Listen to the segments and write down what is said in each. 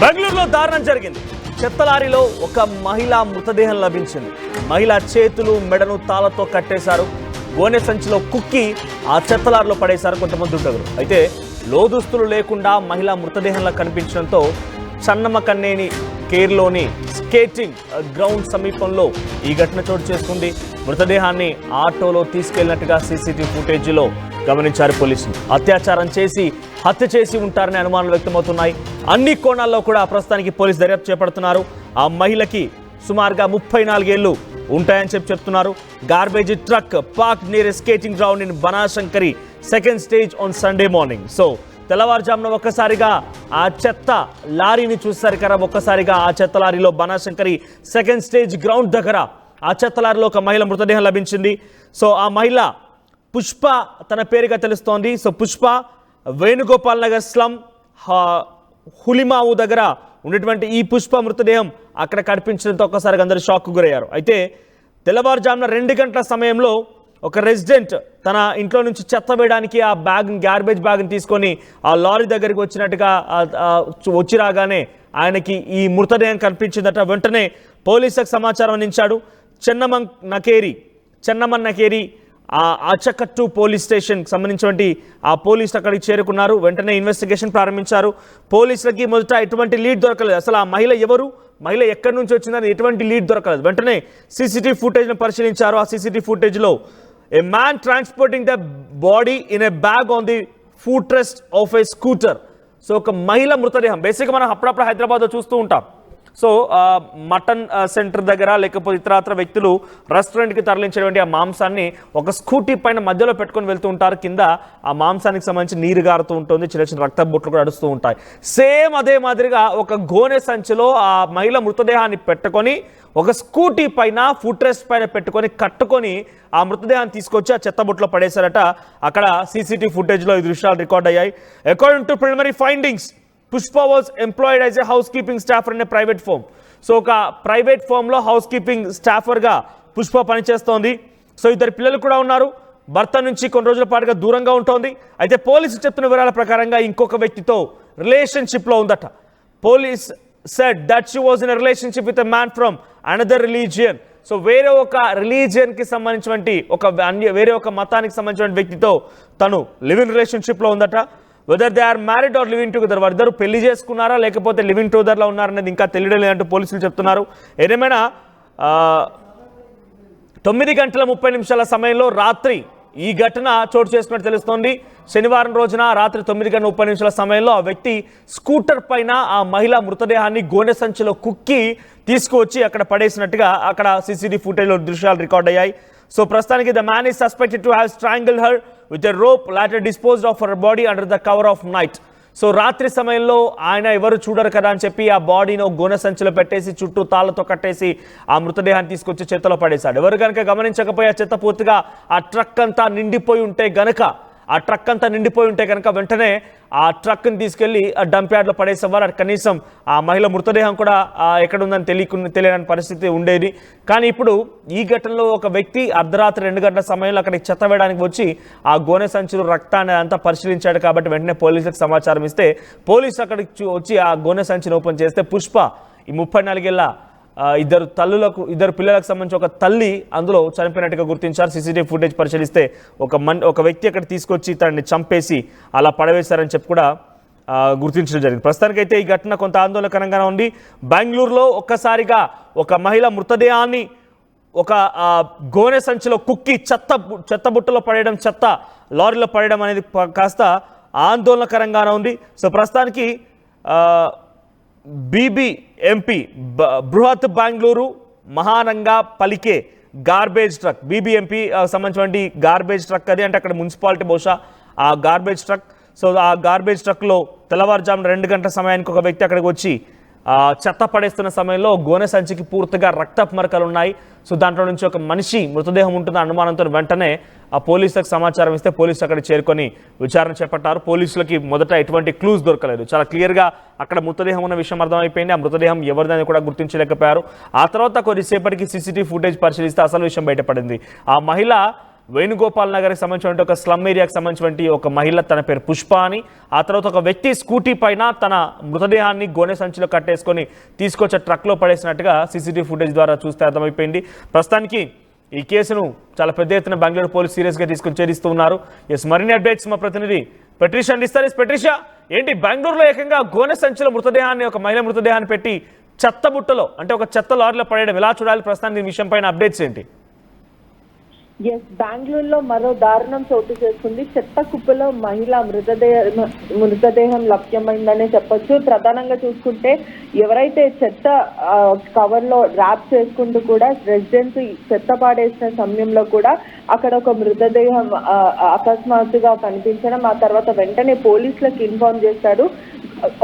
బెంగళూరులో దారుణం జరిగింది. చెత్త లారీలో ఒక మహిళ మృతదేహం లభించింది. మహిళ చేతులు మెడను తాళతో కట్టేశారు. గోనె సంచిలో కుక్కి ఆ చెత్త లారీలో పడేశారు కొంతమంది దుండగులు. అయితే లోదుస్తులు లేకుండా మహిళ మృతదేహంలో కనిపించడంతో చన్నమకన్నేని కేర్లోని స్కేటింగ్ గ్రౌండ్ సమీపంలో ఈ ఘటన చోటు చేసుకుంది. మృతదేహాన్ని ఆటోలో తీసుకెళ్లినట్టుగా సీసీటీవీ ఫుటేజీలో గమనించారు పోలీసులు. అత్యాచారం చేసి హత్య చేసి ఉంటారనే అనుమానాలు వ్యక్తమవుతున్నాయి. అన్ని కోణాల్లో కూడా ప్రస్తుతానికి పోలీసు దర్యాప్తు చేపడుతున్నారు. ఆ మహిళకి సుమారుగా 34 ఏళ్లు ఉంటాయని చెప్తున్నారు. Garbage truck park near skating ground in Banashankari second stage on Sunday morning. So తెల్లవారుజామున ఒక్కసారిగా ఆ చెత్త లారీని చూస్తారు కదా, ఒక్కసారిగా ఆ చెత్త లారీలో బనాశంకరి సెకండ్ స్టేజ్ గ్రౌండ్ దగ్గర ఆ చెత్త లారీలో ఒక మహిళ మృతదేహం లభించింది. సో ఆ మహిళ పుష్ప తన పేరుగా తెలుస్తోంది. సో పుష్ప వేణుగోపాల్ నగర్ స్లమ్ హులిమావు దగ్గర ఉన్నటువంటి ఈ పుష్ప మృతదేహం అక్కడ కనిపించడంతో ఒక్కసారిగా అందరూ షాక్కు గురయ్యారు. అయితే తెల్లవారుజామున 2 గంటల సమయంలో ఒక రెసిడెంట్ తన ఇంట్లో నుంచి చెత్త వేయడానికి ఆ గార్బేజ్ బ్యాగ్ని తీసుకొని ఆ లారీ దగ్గరికి వచ్చినట్టుగా వచ్చి రాగానే ఆయనకి ఈ మృతదేహం కనిపించిందట. వెంటనే పోలీసులకు సమాచారం అందించాడు. చెన్నమన్ నకేరి అచకట్టు పోలీస్ స్టేషన్కి సంబంధించినటువంటి ఆ పోలీసులు అక్కడికి చేరుకున్నారు. వెంటనే ఇన్వెస్టిగేషన్ ప్రారంభించారు. పోలీసులకి మొదట ఎటువంటి లీడ్ దొరకలేదు. అసలు ఆ మహిళ ఎవరు, మహిళ ఎక్కడి నుంచి వచ్చిందని ఎటువంటి లీడ్ దొరకలేదు. వెంటనే సీసీటీవీ ఫుటేజ్ను పరిశీలించారు. ఆ సీసీటీవీ ఫుటేజ్లో a man transporting the body in a bag on the foot rest of a scooter. So ఒక మహిళ మృతదేహం. బేసిక్గా మనం అప్పుడప్పుడు హైదరాబాద్లో చూస్తూ ఉంటాం. సో మటన్ సెంటర్ దగ్గర లేకపోతే ఇతరత్ర వ్యక్తులు రెస్టారెంట్కి తరలించేటువంటి ఆ మాంసాన్ని ఒక స్కూటీ పైన మధ్యలో పెట్టుకొని వెళ్తూ ఉంటారు. కింద ఆ మాంసానికి సంబంధించి నీరు గారుతూ ఉంటుంది, చిన్న చిన్న రక్త బొట్లు కూడా అడుస్తూ ఉంటాయి. సేమ్ అదే మాదిరిగా ఒక గోనె సంచిలో ఆ మహిళ మృతదేహాన్ని పెట్టుకొని ఒక స్కూటీ పైన ఫుట్ రెస్ట్ పైన పెట్టుకొని కట్టుకొని ఆ మృతదేహాన్ని తీసుకొచ్చి ఆ చెత్తబుట్లో పడేశారట. అక్కడ సీసీటీవీ ఫుటేజ్లో ఈ దృశ్యాలు రికార్డ్ అయ్యాయి. According to preliminary findings, Pushpa was employed as a housekeeping staffer in a private firm. So ఒక ప్రైవేట్ ఫర్మ్లో హౌస్ కీపింగ్ స్టాఫర్గా పుష్ప పనిచేస్తోంది. సో 2 పిల్లలు కూడా ఉన్నారు. భర్త నుంచి కొన్ని రోజుల పాటుగా దూరంగా ఉంటుంది. అయితే పోలీసు చెప్తున్న వివరాల ప్రకారంగా ఇంకొక వ్యక్తితో రిలేషన్షిప్లో ఉందట. Police said that she was in relationship with a man from another religion. So వేరే ఒక రిలీజియన్కి సంబంధించినటువంటి వేరే ఒక మతానికి సంబంధించిన వ్యక్తితో తను లివ్ ఇన్ రిలేషన్షిప్లో ఉందట. Whether they are married or living together, వారిద్దరు పెళ్లి చేసుకున్నారా లేకపోతే లివింగ్ టుగెదర్లో ఉన్నారనేది ఇంకా తెలియడం లేదంటూ పోలీసులు చెప్తున్నారు. ఏదేమైనా 9 గంటల 30 నిమిషాల సమయంలో రాత్రి ఈ ఘటన చోటు చేసుకున్నట్టు తెలుస్తోంది. శనివారం రోజున రాత్రి 9 గంటల 30 నిమిషాల సమయంలో ఆ వ్యక్తి స్కూటర్ పైన ఆ మహిళ మృతదేహాన్ని గోనె సంచిలో కుక్కి తీసుకువచ్చి అక్కడ పడేసినట్టుగా అక్కడ సీసీటీవీ ఫుటేజ్లో దృశ్యాలు రికార్డ్ అయ్యాయి. సో ప్రస్తుతానికి the man is suspected to have strangled her with a rope, later disposed of her body under the cover of night. So రాత్రి సమయంలో ఆయన ఎవరు చూడరు కదా అని చెప్పి ఆ బాడీని గోనె సంచిలో పెట్టేసి చుట్టూ తాళ్లతో కట్టేసి ఆ మృతదేహాన్ని తీసుకొచ్చి చెత్తలో పడేశాడు. ఎవరు కనుక గమనించకపోయి ఆ చెత్త పూర్తిగా ఆ ట్రక్ అంతా నిండిపోయి ఉంటే కనుక వెంటనే ఆ ట్రక్ని తీసుకెళ్లి ఆ డంప్ యార్డ్లో పడేసేవారు. కనీసం ఆ మహిళ మృతదేహం కూడా ఎక్కడుందని తెలియని పరిస్థితి ఉండేది. కానీ ఇప్పుడు ఈ ఘటనలో ఒక వ్యక్తి అర్ధరాత్రి 2 గంటల సమయంలో అక్కడికి చెత్త వేయడానికి వచ్చి ఆ గోనె సంచులు రక్తాన్ని అంతా పరిశీలించాడు. కాబట్టి వెంటనే పోలీసులకు సమాచారం ఇస్తే పోలీసులు అక్కడికి వచ్చి ఆ గోనె సంచిని ఓపెన్ చేస్తే పుష్ప ఈ 34 ఏళ్ల 2 పిల్లలకు సంబంధించి ఒక తల్లి అందులో చనిపోయినట్టుగా గుర్తించారు. సీసీటీవీ ఫుటేజ్ పరిశీలిస్తే ఒక వ్యక్తి అక్కడ తీసుకొచ్చి తనని చంపేసి అలా పడవేశారని చెప్పి కూడా గుర్తించడం జరిగింది. ప్రస్తుతానికైతే ఈ ఘటన కొంత ఆందోళనకరంగా ఉంది. బెంగళూరులో ఒక్కసారిగా ఒక మహిళ మృతదేహాన్ని ఒక గోనె సంచిలో కుక్కి చెత్త బుట్టలో పడేయడం, చెత్త లారీలో పడేయడం అనేది కాస్త ఆందోళనకరంగానే ఉంది. సో ప్రస్తుతానికి BBMP బృహత్ బెంగళూరు మహానంగా పలికే గార్బేజ్ ట్రక్, BBMP సంబంధించినటువంటి గార్బేజ్ ట్రక్ అది, అంటే అక్కడ మున్సిపాలిటీ బహుశా ఆ గార్బేజ్ ట్రక్. సో ఆ గార్బేజ్ ట్రక్లో తెల్లవారుజామున 2 గంటల సమయానికి ఒక వ్యక్తి అక్కడికి వచ్చి చెత్త పడేస్తున్న సమయంలో గోనె సంచికి పూర్తిగా రక్తపు మరకలు ఉన్నాయి. సో దాంట్లో నుంచి ఒక మనిషి మృతదేహం ఉంటున్న అనుమానంతో వెంటనే ఆ పోలీసులకు సమాచారం ఇస్తే పోలీసులు అక్కడ చేరుకొని విచారణ చేపట్టారు. పోలీసులకి మొదట ఎటువంటి క్లూస్ దొరకలేదు. చాలా క్లియర్గా అక్కడ మృతదేహం ఉన్న విషయం అర్థమైపోయింది. ఆ మృతదేహం ఎవరిదని కూడా గుర్తించలేకపోయారు. ఆ తర్వాత కొద్దిసేపటికి సీసీటీవీ ఫుటేజ్ పరిశీలిస్తే అసలు విషయం బయటపడింది. ఆ మహిళ వేణుగోపాల్ నగర్కి సంబంధించిన ఒక స్లమ్ ఏరియాకి సంబంధించిన ఒక మహిళ, తన పేరు పుష్ప అని, ఆ తర్వాత ఒక వ్యక్తి స్కూటీ పైన తన మృతదేహాన్ని గోనె సంచిలో కట్టేసుకొని తీసుకొచ్చే ట్రక్లో పడేసినట్టుగా సీసీటీవీ ఫుటేజ్ ద్వారా చూస్తే అర్థమైపోయింది. ప్రస్తుతానికి ఈ కేసును చాలా పెద్ద ఎత్తున బెంగళూరు పోలీసు సీరియస్గా తీసుకొని చేరిస్తూ ఉన్నారు. మరిన్ని అప్డేట్స్ మా ప్రతినిధి పెట్రిషా అందిస్తారు. పెట్రిషా, ఏంటి బెంగళూరులో ఏకంగా గోనె సంచిలో మృతదేహాన్ని, ఒక మహిళ మృతదేహాన్ని పెట్టి చెత్త బుట్టలో, అంటే ఒక చెత్త లారీలో పడేయడం ఎలా చూడాలి? ప్రస్తుతానికి ఈ విషయం పైన అప్డేట్స్ ఏంటి? బెంగళూరులో మరో దారుణం చోటు చేసుకుంది. చెత్త కుప్పలో మహిళ మృతదేహం లభ్యమైందనే చెప్పొచ్చు. ప్రధానంగా చూసుకుంటే ఎవరైతే చెత్త కవర్ లో ర్యాప్ చేసుకుంటూ కూడా రెసిడెన్సీ చెత్త పాడేసిన సమయంలో కూడా అక్కడ ఒక మృతదేహం అకస్మాత్తుగా కనిపించడం, ఆ తర్వాత వెంటనే పోలీసులకు ఇన్ఫార్మ్ చేశారు.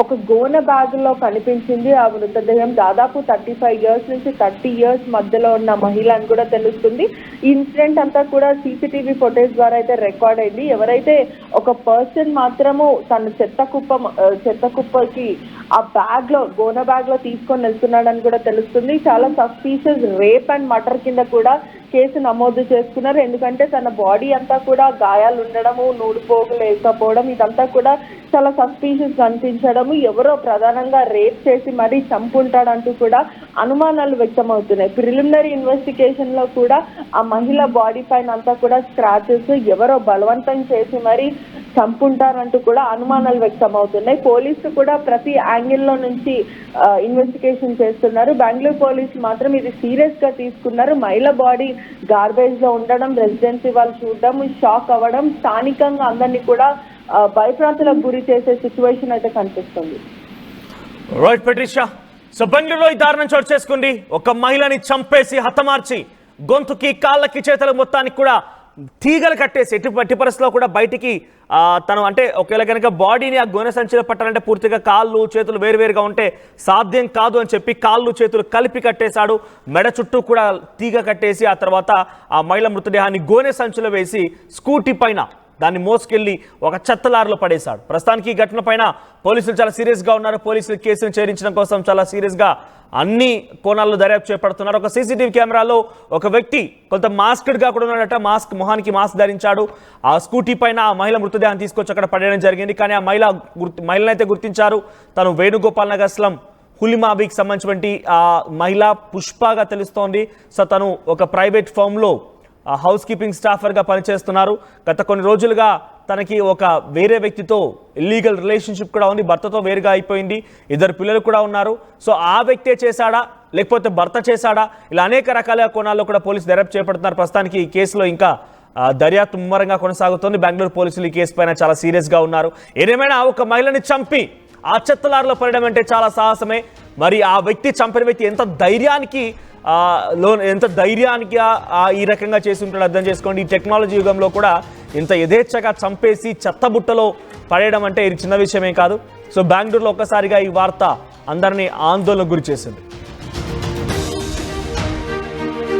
ఒక గోనె బ్యాగ్ లో కనిపించింది ఆ మృతదేహం. దాదాపు 35 years నుంచి 30 years మధ్యలో ఉన్న మహిళ అని కూడా తెలుస్తుంది. ఈ ఇన్సిడెంట్ అంతా కూడా సీసీటీవీ ఫుటేజ్ ద్వారా అయితే రికార్డ్ అయింది. ఎవరైతే ఒక పర్సన్ మాత్రము తన చెత్త కుప్పకి ఆ బ్యాగ్ లో, గోనె బ్యాగ్ లో తీసుకొని వెళ్తున్నాడని కూడా తెలుస్తుంది. చాలా సస్పీషియస్ రేప్ అండ్ మర్డర్ కింద కూడా కేసు నమోదు చేసుకున్నారు. ఎందుకంటే తన బాడీ అంతా కూడా గాయాలు ఉండడము, నూడిపోగులు లేకపోవడం, ఇదంతా కూడా చాలా సస్పీషియస్ కనిపించడము, ఎవరో ప్రధానంగా రేప్ చేసి మరీ చంపుంటాడంటూ కూడా అనుమానాలు వ్యక్తమవుతున్నాయి. ప్రిలిమినరీ ఇన్వెస్టిగేషన్ లో కూడా ఆ మహిళ బాడీ పైన అంతా కూడా స్క్రాచెస్, ఎవరో బలవంతం చేసి మరీ చంపుంటారంటూ కూడా అనుమానాలు వ్యక్తమవుతున్నాయి. పోలీసులు కూడా ప్రతి యాంగిల్లో నుంచి ఇన్వెస్టిగేషన్ చేస్తున్నారు. బెంగళూరు పోలీసులు మాత్రం ఇది సీరియస్ గా తీసుకున్నారు. మహిళ బాడీ గార్బేజ్ లో ఉండడం, రెసిడెన్సీ వాళ్ళు చూడడం, షాక్ అవ్వడం, స్థానికంగా అందరినీ కూడా భయప్రాంతులకు గురి చేసే సిచ్యువేషన్ అయితే కనిపిస్తుంది. రైట్ పెట్రిషా, సో బెంగళూరులో ఈ దారుణం చోటు చేసుకుంది. ఒక మహిళని చంపేసి హతమార్చి గొంతుకి, కాళ్ళకి, చేతుల మొత్తానికి కూడా తీగలు కట్టేసి ఎట్టి పరిస్థితుల్లో కూడా బయటికి తను, అంటే ఒకవేళ కనుక బాడీని ఆ గోనె సంచిలో పట్టాలంటే పూర్తిగా కాళ్ళు చేతులు వేరువేరుగా ఉంటే సాధ్యం కాదు అని చెప్పి కాళ్ళు చేతులు కలిపి కట్టేశాడు. మెడ చుట్టూ కూడా తీగ కట్టేసి ఆ తర్వాత ఆ మహిళ మృతదేహాన్ని గోనె సంచిలో వేసి స్కూటీ పైన దాన్ని మోసుకెళ్లి ఒక చెత్త లారీలో పడేశాడు. ప్రస్తుతానికి ఈ ఘటన పైన పోలీసులు చాలా సీరియస్గా ఉన్నారు. పోలీసులు కేసును ఛేదించడం కోసం చాలా సీరియస్గా అన్ని కోణాల్లో దర్యాప్తు చేపడుతున్నారు. ఒక సీసీటీవీ కెమెరాలో ఒక వ్యక్తి కొంత మాస్క్డ్గా కూడా ఉన్నాడట. మొహానికి మాస్క్ ధరించాడు. ఆ స్కూటీ పైన ఆ మహిళ మృతదేహాన్ని తీసుకొచ్చి అక్కడ పడేయడం జరిగింది. కానీ ఆ మహిళనైతే గుర్తించారు. తను వేణుగోపాల్ నగర్ స్లమ్ హులిమాబీకి సంబంధించినటువంటి ఆ మహిళ పుష్పగా తెలుస్తోంది. సో తను ఒక ప్రైవేట్ ఫర్మ్లో హౌస్ కీపింగ్ స్టాఫర్గా పనిచేస్తున్నారు. గత కొన్ని రోజులుగా తనకి ఒక వేరే వ్యక్తితో ఇల్లీగల్ రిలేషన్షిప్ కూడా ఉంది. భర్తతో వేరుగా అయిపోయింది. 2 పిల్లలు కూడా ఉన్నారు. సో ఆ వ్యక్తే చేశాడా లేకపోతే భర్త చేశాడా, ఇలా అనేక రకాల కోణాల్లో కూడా పోలీసు దర్యాప్తు చేపడుతున్నారు. ప్రస్తుతానికి ఈ కేసులో ఇంకా దర్యాప్తు ముమ్మరంగా కొనసాగుతోంది. బెంగళూరు పోలీసులు ఈ కేసు పైన చాలా సీరియస్గా ఉన్నారు. ఏదేమైనా ఒక మహిళని చంపి ఆ చెత్తలారిలో పడడం అంటే చాలా సాహసమే. మరి ఆ వ్యక్తి, చంపిన వ్యక్తి ఎంత ధైర్యానికి ఈ రకంగా చేసి ఉంటాడు అర్థం చేసుకోండి. ఈ టెక్నాలజీ యుగంలో కూడా ఇంత యథేచ్ఛగా చంపేసి చెత్తబుట్టలో పడేయడం అంటే ఇది చిన్న విషయమే కాదు. సో బెంగళూరులో ఒక్కసారిగా ఈ వార్త అందరినీ ఆందోళనకు గురి చేసింది.